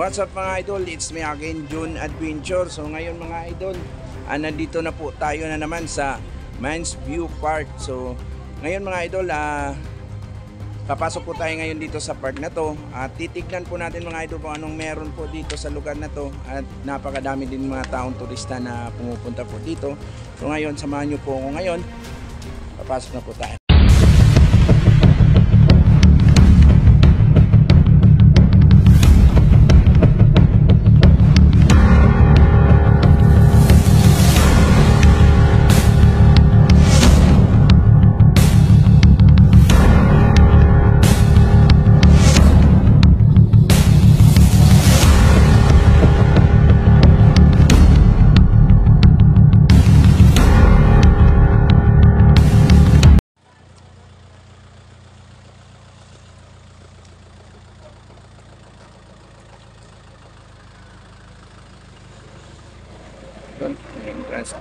What's up mga idol? It's me again, June Adventure. So ngayon mga idol, nandito na po tayo na naman sa Mines View Park. So ngayon mga idol, papasok po tayo ngayon dito sa park na to. At titignan po natin mga idol kung anong meron po dito sa lugar na to. At napakadami din mga taong turista na pumupunta po dito. So ngayon, samahan nyo po ako ngayon. Papasok na po tayo. Entrance.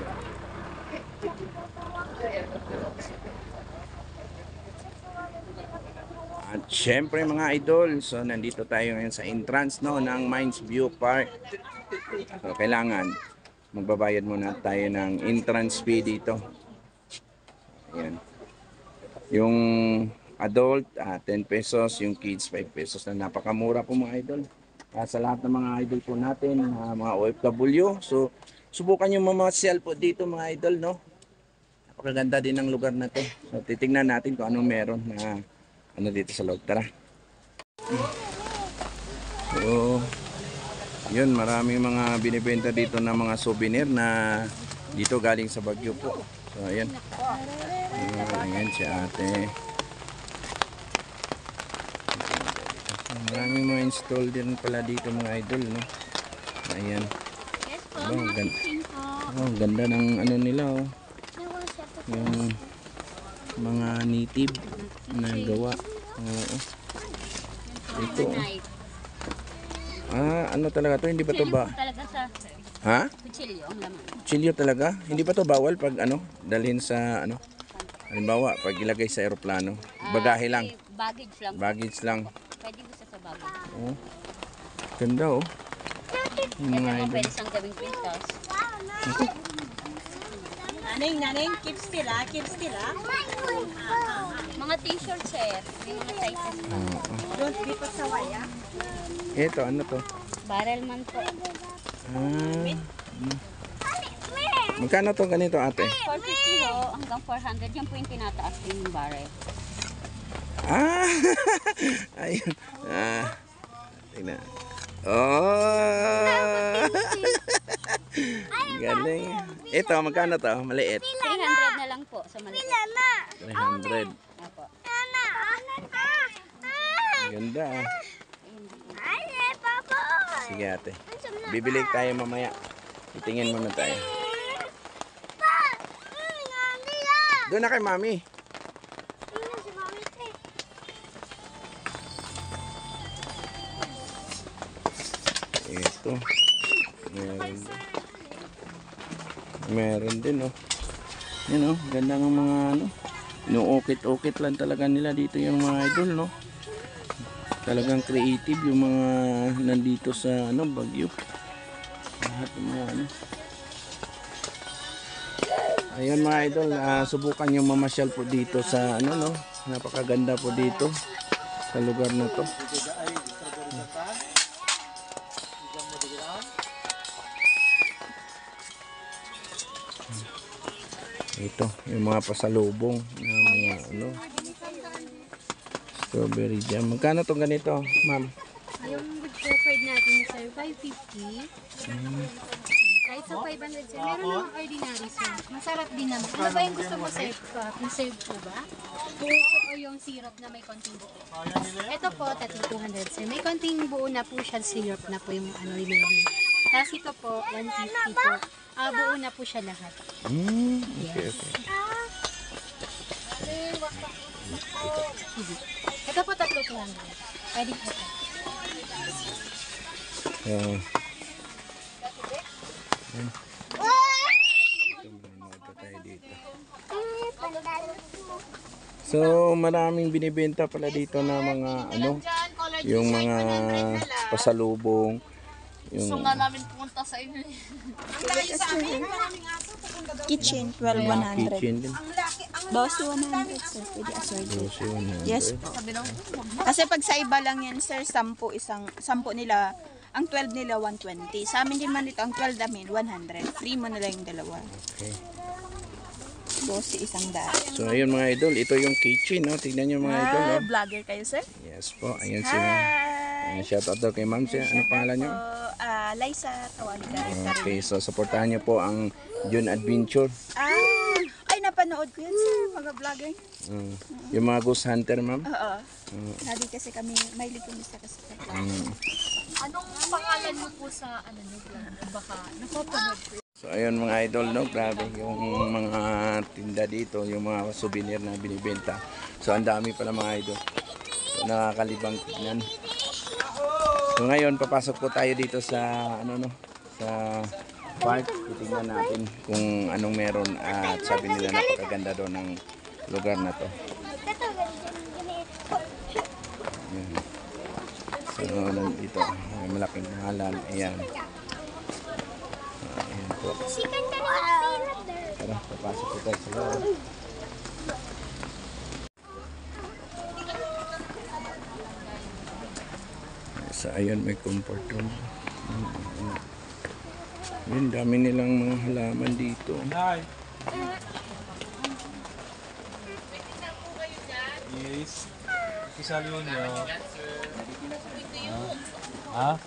At syempre mga idol, so nandito tayo ngayon sa entrance ng Mines View Park. So kailangan magbabayad muna tayo ng entrance fee dito. Ayan. Yung adult 10 pesos, yung kids 5 pesos na napakamura po mga idol. Sa lahat ng mga idol po natin, mga OFW. So subukan yung mamasyal po dito mga idol, no? Napakaganda din ng lugar na to. So titingnan natin kung anong meron na dito sa loob. Tara. So yun, maraming mga binibenta dito na mga souvenir na dito galing sa Baguio po. So ayan. Ayan si ate. Maraming mga install din pala dito mga idol, no? Ayan. Ganda ng ano nila, oh. Yung mga native na gawa. Ito. Ano talaga to? Hindi ba to ba? Ha? Kutsilyo ang laman. Kutsilyo talaga? Hindi ba to bawal pag dalhin sa halimbawa pag ilagay sa eroplano? Bagahe lang. Baggage lang. Baggage lang. Pwede gusto sa baggage. Oh. Ganda, oh. Ito pwede sang gawing princess. Naning, keep still ah. Mga t-shirt sir, may mga sizes pa. Don't be pasaway ah. Ito, ano to? Barrel man po. Magkano to ganito ate? 450 ho, hanggang 400. Yan po yung tinataas yung barrel. Ayun. Tingnan. Oh! Galing. Ito, magkano to? Maliit. 300 na lang po sa maliit. 300. Apo. Ganda, ah. Sige ate. Bibili tayo mamaya. Titingin muna tayo. Doon na kay mami. Ito. Meron din, oh. Yan, oh. Ganda ng mga inuukit-ukit lang talaga nila dito yung mga idol, no? Talagang creative yung mga nandito sa Baguio. Lahat ng mga Ayun mga idol, subukan yung mamasyal po dito sa napakaganda po dito sa lugar na to. Ito, yung mga pasalubong na mga strawberry jam. Magkano tong ganito, ma'am? Yung good preferred natin sir, 550. Kahit sa 500 sir, meron namang ordinary sir. Masarap din naman. Ano ba yung gusto mo sir? Preserved po ba? Buo o yung syrup na may konting buo? Ito po, 200 sir. May konting buo na po siya, syrup na po yung remaining. Tapos ito po, 150 po. Buo na po siya lahat. Okay. Ito po 300. Pwede po. So maraming binibenta pala dito na mga yung mga pasalubong Yung namin pumunta sa inyo. Kitchen, 12,100. kitchen din. 12,100, sir. Pwede assorted. Kasi 100. Yes po. Kasi pag sa iba lang yan, sir, 10 nila. Ang 12 nila, 120. Sa amin din man dito, ang 12 namin, 100. Free mo na lang yung dalawa. Okay. 12 isang daan. So ayun mga idol, ito yung kitchen, no? Tignan nyo mga idol, no? Vlogger kayo, sir? Yes po, ayun si ma'am. Hi! Shout out daw kay ma'am siya. Ano pangalan nyo? Liza Tawaliga. Okay, so supportahan nyo po ang June Adventure. Ay, napanood ko yan, sir. Mga vlogger. Yung mga ghost hunter, ma'am. Oo. Lagi kasi kami, may likumista kasi. Anong pangalan mo po sa ano niyo? Baka napapanood ko. So ayun mga idol, no? Grabe yung mga tinda dito, yung mga souvenir na binibenta. So ang dami pala mga idol. So, nakakalibang tignan. So ngayon papasok po tayo dito sa ano no, sa park. Titingnan natin kung anong meron at sabi nila napakaganda doon ng lugar na to. Ayan. So nandito may malaking pangalan. Ayan. Ayan po. Tara, papasok po tayo sa loob. So ayun, may comfort room. Yun, dami nilang mga halaman dito. Yes. Kisali yun niyo. Ha?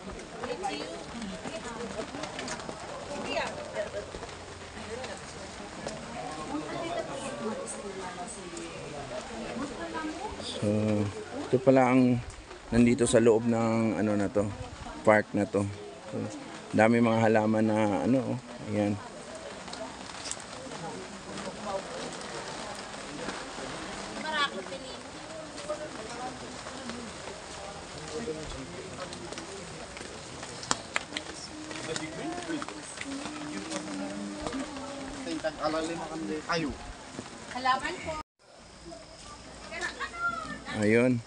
So, ito pala ang nandito sa loob ng ano na to, park na to. So, dami mga halaman na ano, ayan. Ayun.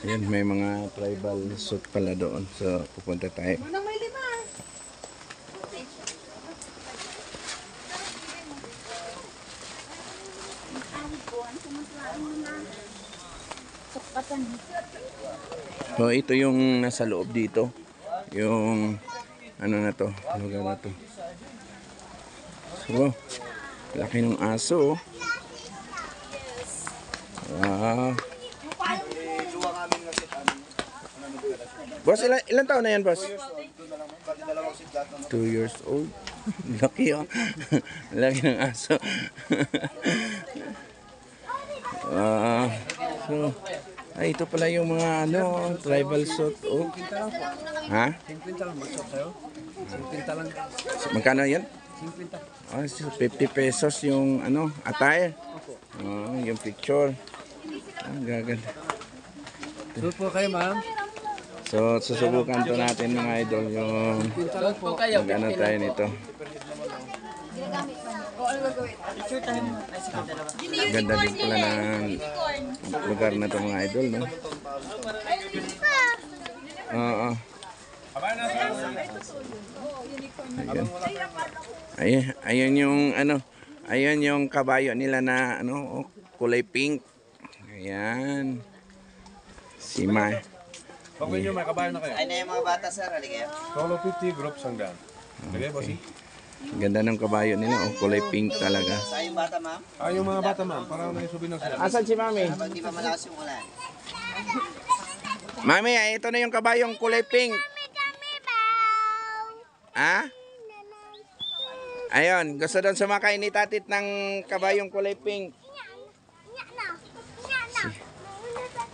Ayun, may mga tribal suit pala doon. So, pupunta tayo. So, ito yung nasa loob dito. Yung ano na to, lugar na to. So, laki ng aso. Wow. Boss, ilan taon na yan, boss? 2 years old. Laki oh. Laki ng aso. So, ay, ito pala yung mga ano, tribal suit. Oh. Ha? 50 lang mag-shop sa'yo. 50 lang. Magkano yan? 50. Ah, so 50 pesos yung ano, attire. Oh, yung picture. Ah, gaganda. Suot po kayo, ma'am. So, susubukan to natin mga idol yung Suot po kayo. mag-ano tayo nito. Ganda din pala ng lugar na to mga idol, no? Oo. Ayan. Ayun yung ano, ayun yung kabayo nila na ano, oh, kulay pink. Ayan. Si Mai. Okay nyo, may kabayan na kayo. Ay na yung mga bata, sir. Halika. Solo 50 group sanggan. Okay, bossy? Ganda ng kabayo nila, oh, kulay pink talaga. Sa yung bata, ma'am. Yung mga bata, ma'am. Para may souvenir sila. Asan si Mami? Habang di pa malakas yung ulan. Mami, ito na yung kabayong kulay pink. Ha? Ayun, gusto doon sumakay ni Tatit ng kabayong kulay pink.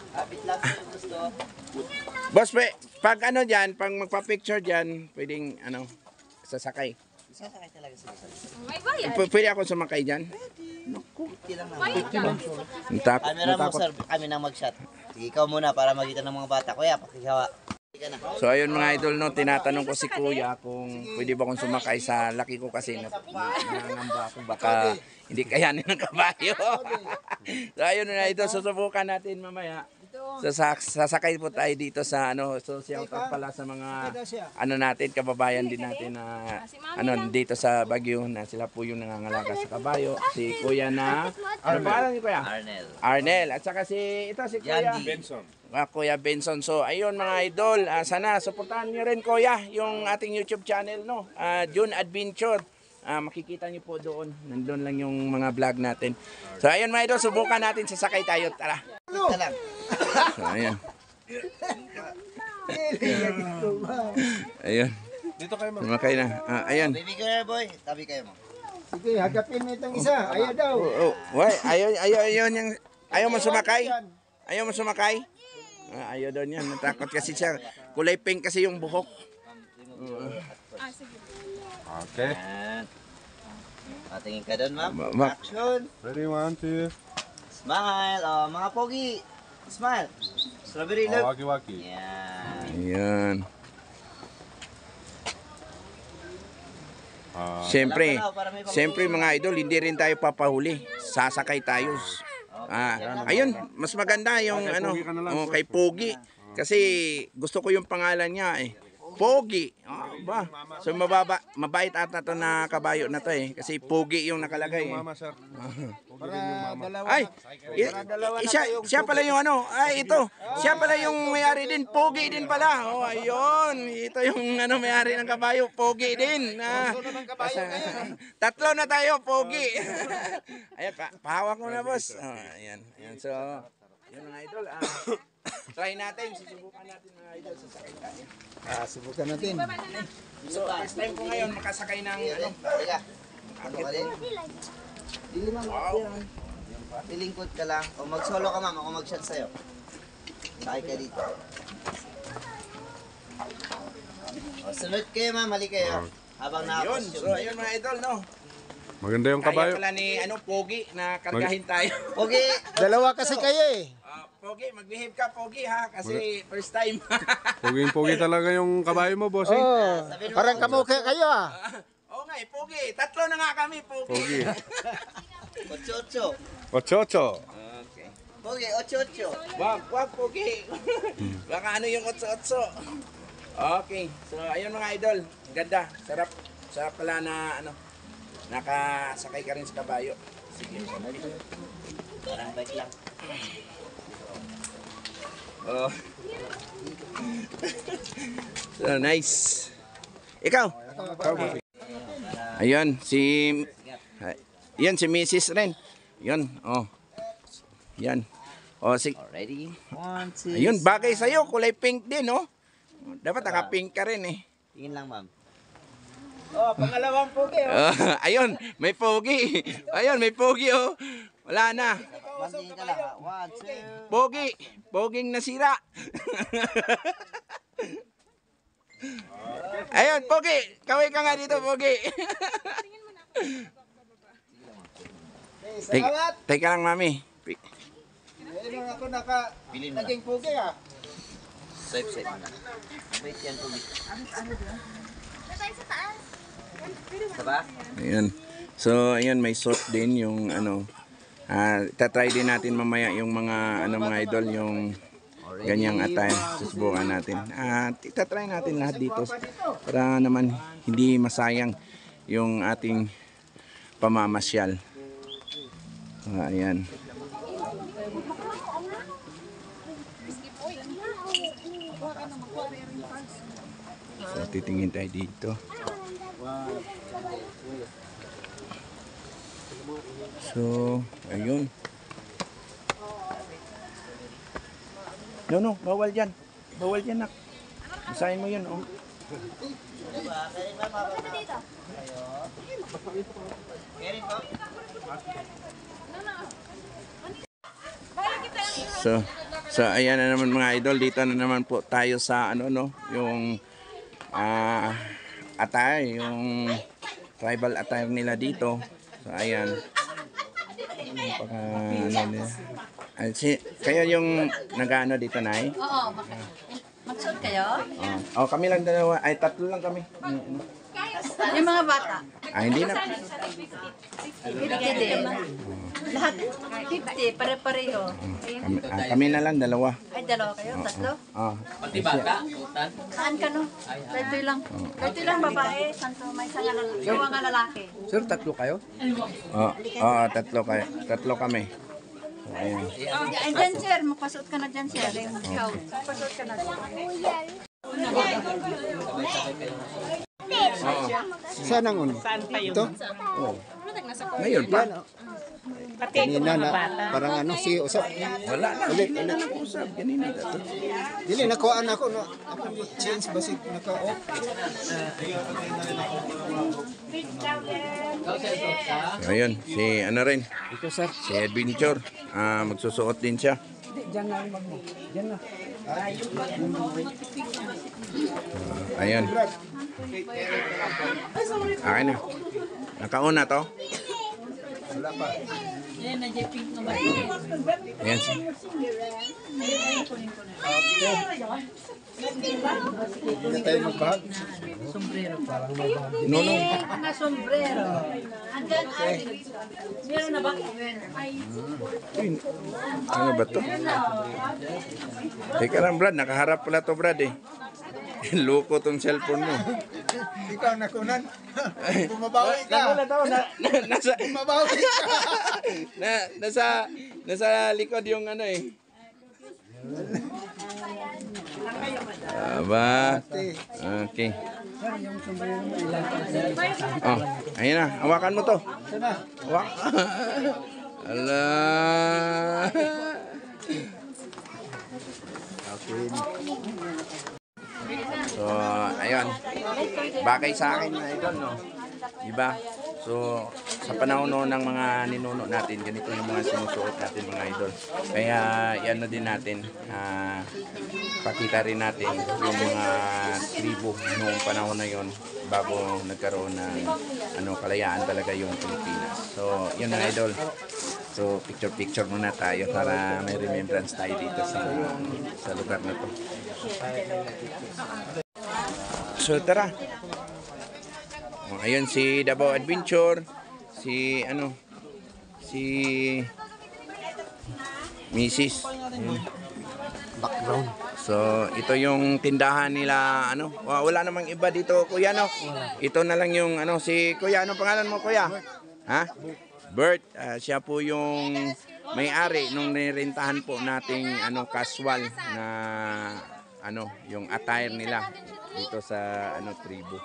Kapit lang kung gusto. Boss, pag ano dyan, pag magpa-picture dyan, pwedeng ano, sasakay. Sasakay talaga sila. Pwede ako sumakay dyan? Hindi lang naman. Camera mo, Natakot. sir. Kami na mag-shot. Sige, ikaw muna para makita ng mga bata. Kuya, pakihawa. Sige na. So ayun mga idol, no, tinatanong ko si Kuya kung pwede ba akong sumakay sa laki ko kasi nangangamba ako baka hindi kayanin ng kabayo. So ayun mga idol, susubukan natin mamaya. So sasakay po tayo dito sa ano, so shout out pala sa mga ano natin, kababayan din natin na ano dito sa Baguio na sila po yung nangangalaga sa kabayo. Si Kuya na ano pangalan ni Kuya? Arnel. Arnel at saka si Kuya Yandy. Benson. Kuya Benson. So ayun mga idol, sana suportahan niyo rin Kuya yung ating YouTube channel no. June Adventure. Makikita niyo po doon. Nandun lang yung mga vlog natin. So ayun mga idol, subukan natin sasakay tayo. Tara. Ito lang. So ayun. Ayun. Dito kayo ma'am. Sumakay na. Ayun. Baby girl boy, tabi kayo mo. Sige, hagapin mo itong isa. Ayaw daw. Why? Ayaw mo sumakay? Ayaw mo sumakay? Ayaw daw niyan. Natakot kasi siya. Kulay pink kasi yung buhok. Okay. Yan. Tingin ka doon, ma'am. Ma'am. Action. Ready, 1, 2. Smile. Oh, mga pogi. Smile. Strawberry look. Waki-waki. Yan. Ayan. Ah, Siyempre mga idol, hindi rin tayo papahuli. Sasakay tayo. Ayun, mas maganda yung ano, kay Pogi. Kasi gusto ko yung pangalan niya eh. Pogi. Ba? So mabait ata to na kabayo na to eh. Kasi Pogi yung nakalagay eh. mama, sir. Para dalawa. Ay, siya pala yung ano. Ay, ito. Siya pala yung may-ari din. Pogi din pala. Oh, ayun. Ito yung ano may-ari ng kabayo. Pogi din. Tatlo na tayo, Pogi. Ayan, pahawak mo na, boss. Ayan. Ayan. So, yun mga idol. Try natin. Susubukan natin mga idol. Sasakay tayo. Subukan natin. So, first time ko ngayon makasakay ng ano. Teka. Ano ka din? Wow. Lilingkod ka lang. O mag-solo ka, ma'am. Ako mag-shot sa'yo. Sakay ka dito. O, sunod kayo, ma'am. Mali kayo. Habang Yun. nakakos So, ayun mga idol, no? Maganda yung Kaya kabayo. pala ni Pogi na kargahin tayo. Pogi. Dalawa kasi kayo eh. Pogi, mag-behave ka, Pogi, ha? Kasi first time. Puging-pugi talaga yung kabayo mo, bossing. Oh, parang kamukha kayo ah. Oo nga, Pogi. Tatlo na nga kami, Pogi. Pogi. 8-8. Ocho-ocho. Okay. Pogi, 8-8. Wag, Pogi. Baka ano yung 8-8. Okay. So, ayun mga idol. Ganda. Sarap. Sarap pala na, ano, nakasakay ka rin sa kabayo. Sige. Parang bike lang. Oh. So, nice. Ikaw. Ayun, si Mrs. rin. Yun, oh. Yan. Oh, si Ready? 1, 2. ayun, bagay sa'yo. Kulay pink din, oh. Dapat naka-pink ka rin, eh. Tingin lang, ma'am. Oh, pangalawang pogi. Ayun, may pogi. Ayun, may pogi, oh. Wala na. Ma'am, tingin ka lang. 1, 2. Pogi. Poging nasira. Ayun, Pogi. Kaway ka nga dito, Pogi. Teka lang, Mami. Ayun ako Bilhin mo na. naging pogi ah. Swipe mo na. Wait yan, Pogi. Isa ba? Ayan. So, ayan, may sort din yung ano. Tatry din natin mamaya yung mga mga idol, yung ganyang attire. Susubukan natin. Itatry natin lahat dito para naman hindi masayang yung ating pamamasyal. Ayan. So, titingin tayo dito. So, ayun. No, bawal dyan. Bawal dyan, nak. Basahin mo yun, oh. So, ayan na naman mga idol. Dito na naman po tayo sa, yung attire, yung tribal attire nila dito. So, ayan. Kayo yung nag-ano dito, Nay? Oo, magsuot kayo? Kami lang dalawa. Ay, tatlo lang kami. Yung mga bata. Ah, hindi na. 50 din. Lahat 50, pare-pareho. Kami na lang, dalawa. Ay, dalawa kayo, tatlo. Ah, Saan ka no? Dito lang. Dito lang babae, santo may dalawa nga lalaki. Sir, tatlo kayo? tatlo kayo. Tatlo kami. So, ayun. Ay, dyan sir, magpasuot ka na dyan sir. Magpasuot ka na dyan. Saan ang uno? Ito? Ngayon pa. Kanina na, parang ano, si Usap. Wala na. Ulit. Usap, ganina dito. Dili, nakuhaan ako, no? Ako change basi naka-off. So, ayun, si ano rin. Si Adventure. Magsusuot din siya. Ayun. Akin na. Nakauna to. Ayan. Hindi tayo magbahag. Nunong. Mga sombrero. Andyan ay, meron na ba? Ano ba to? Teka lang, Brad. Nakaharap pala to, Brad eh. Loko tong cellphone mo. Ikaw nakunan. Bumabawi ka. Nasa, Bumabawi ka. nasa likod yung ano eh. Aba. Okay. Oh, ayun na. Hawakan mo to. Hawak. Ala. So, ayun. Bagay sa akin na ito, no? Diba? So, sa panahon no, ng mga ninuno natin, ganito yung mga sinusuot natin, mga idol. Kaya, yan na din natin. Pakita rin natin yung mga tribo noong panahon na yon bago nagkaroon ng kalayaan talaga yung Pilipinas. So, yun mga idol. So, picture muna tayo para may remembrance tayo dito sa lugar na to. So, tara. Ayun si Davao Adventure, si Mrs. Background. So, ito yung tindahan nila, wala namang iba dito, kuya, no? Ito na lang yung, si kuya, ano pangalan mo, kuya? Ha? Bert, siya po yung may-ari nung nirentahan po nating, casual na, yung attire nila dito sa, tribo.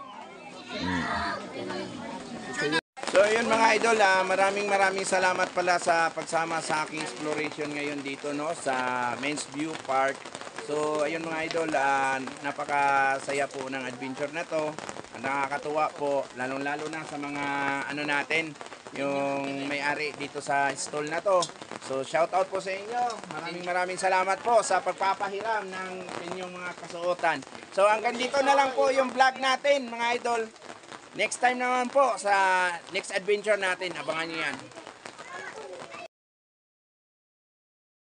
So ayun mga idol, maraming salamat pala sa pagsama sa aking exploration ngayon dito, no, sa Mains View Park. So ayun mga idol, napakasaya po ng adventure na to. Nakakatuwa po, lalong-lalo na sa mga natin, yung may-ari dito sa stall na to. So shout out po sa inyo. Maraming salamat po sa pagpapahiram ng inyong mga kasuotan. So hanggang dito na lang po yung vlog natin mga idol. Next time naman po sa next adventure natin, abangan niyo yan.